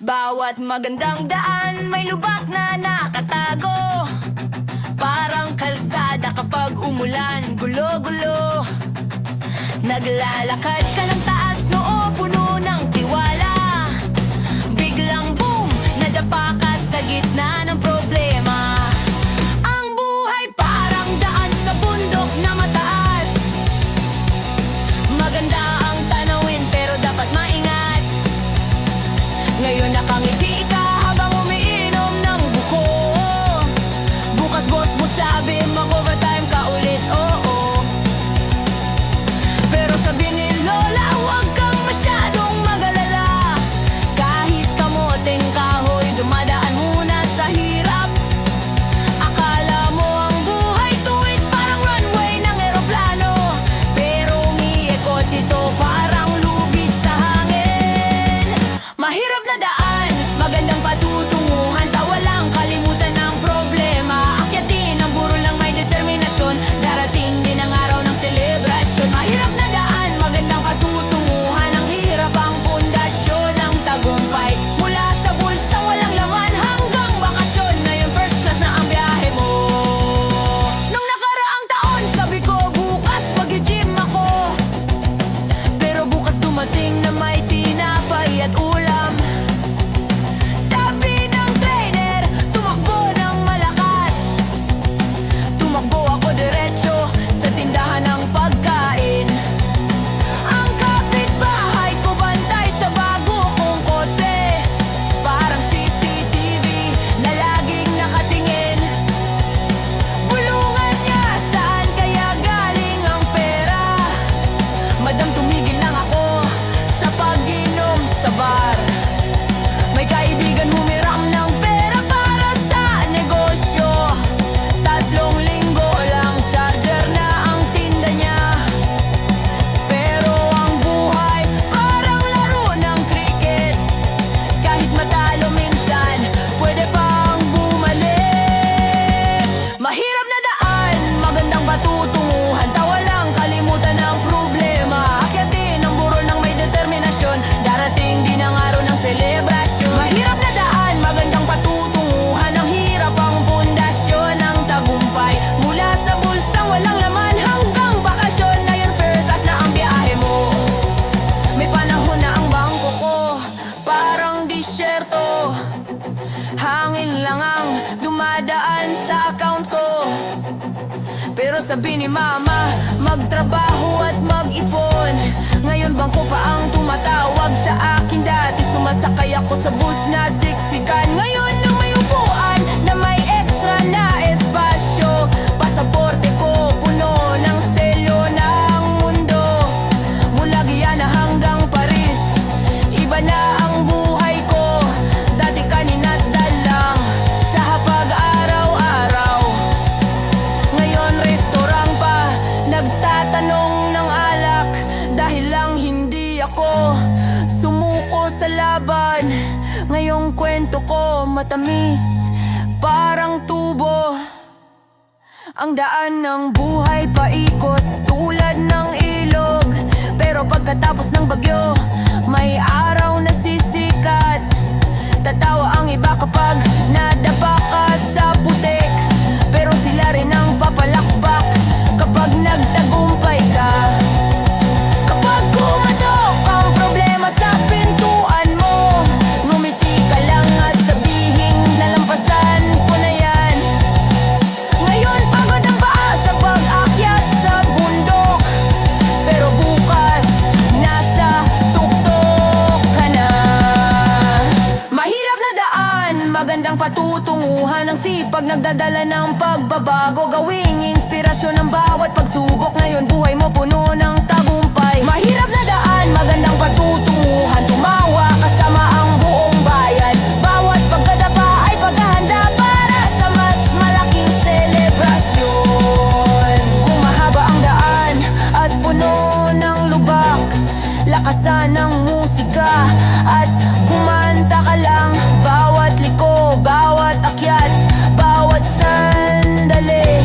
Bawat magandang daan may lubak na nakatago. Parang kalsada kapag umulan, gulo-gulo. Naglalakad ka ng taas, noo puno ng tiwala. Biglang boom, nadapa ka sa gitna ng problema. Ang buhay parang daan sa bundok na mataas. Maganda ang tanawin pero dapat maingat. Ngayon nakangiti ka habang umiinom ng buko. Bukas boss mo sabi mag-overtime ka ulit, oo. Pero sabi ni Lola, huwag kang masyadong mag-alala. Kahit kamoteng kahoy, dumadaan muna sa hirap. Akala mo ang buhay tuwid parang runway ng eroplano, pero umiikot ito parang lubid sa hangin. Mahirap na daan, magandang patutunguhan, tawa lang, kalimutan ng problema. Akyatin ang buro lang may determinasyon, darating din ang araw ng selebrasyon. Mahirap na daan, magandang patutunguhan, ang hirap ang pundasyon ng tagumpay. Mula sa bulsa walang laman hanggang bakasyon, ngayon first class na ang biyahe mo. Nung nakaraang taon sabi ko bukas mag-gym ako, pero bukas dumating na may tinapay at ulam. Sabi ng trainer, tumakbo ng malakas. Tumakbo ako diretso sa tindahan ng pagkain. Ang kapitbahay ko bantay sa bago kong kotse, parang CCTV na laging nakatingin. Bulungan niya, saan kaya galing ang pera? Madam, tumigil lang ako sa pag-inom sa bar. May kaibigan humiram ng pera para sa negosyo. 3 linggo lang, charger na ang tinda niya. Pero ang buhay parang laro ng cricket. Kahit matalo minsan, pwede pang bumalik. Mahirap na daan, magandang patutunguhan, tawa lang, kalimutan ang problema. Akyatin ang buro ng may determinasyon, darating din ang araw ng selebrasyon. Mahirap na daan, magandang patutunguhan, ang hirap ang pundasyon ng tagumpay. Mula sa bulsang walang laman hanggang bakasyon, ngayon first class na ang biyahe mo. May panahon na ang bangko ko parang disyerto, hangin lang ang dumadaan sa account ko. Pero sabi ni mama, magtrabaho at mag-ipon. Ngayon bangko pa ang tumatawag sa akin. Dati sumasakay ako sa bus na siksikan. Ngayon nang may upuan na may extra na espasyo, pasaporte ko puno ng selyo ng mundo. Mula Guyana hanggang Paris, iba na ang buhay ko. Dati kanina't dalang sa hapag araw-araw, ngayon restaurant pa, nagtatanong ng alak. Dahil lang hindi ako sumuko sa laban, ngayong kwento ko matamis parang tubo. Ang daan ng buhay paikot tulad ng ilog, pero pagkatapos ng bagyo may araw na sisikat. Tatawa ang iba kapag nadapa ka sa putik, pero sila rin ang papalakpak kapag nagtagumpay ka. Kapag kumatok ang problema sa pintuan mo, ngumiti ka lang at sabihin nalampasan ko na yan. Ngayon pagod ang paa sa pag-akyat sa bundok, pero bukas nasa tuktok ka na. Mahirap na daan, magandang patutunguhan, ang sipag nagdadala ng pagbabago. Gawing inspirasyon ng bawat pagsubok, ngayon buhay mo puno ng tagumpay. Mahirap na daan, magandang patutunguhan, tumawa kasama ang buong bayan. Bawat pagkadapa ay paghahanda para sa mas malaking selebrasyon. Kung mahaba ang daan at puno ng lubak, lakasan ng musika at kumanta ka lang. Bawat liko, bawat akyat, bawat sandali,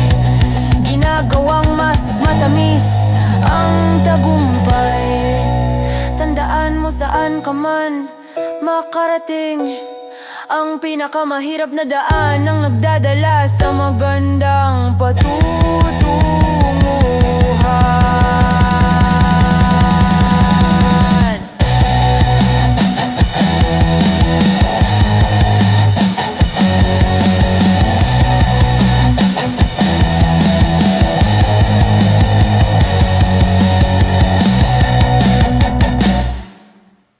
ginagawang mas matamis ang tagumpay. Tandaan mo saan ka man makarating. Ang pinakamahirap na daan ang nagdadala sa magandang patungo.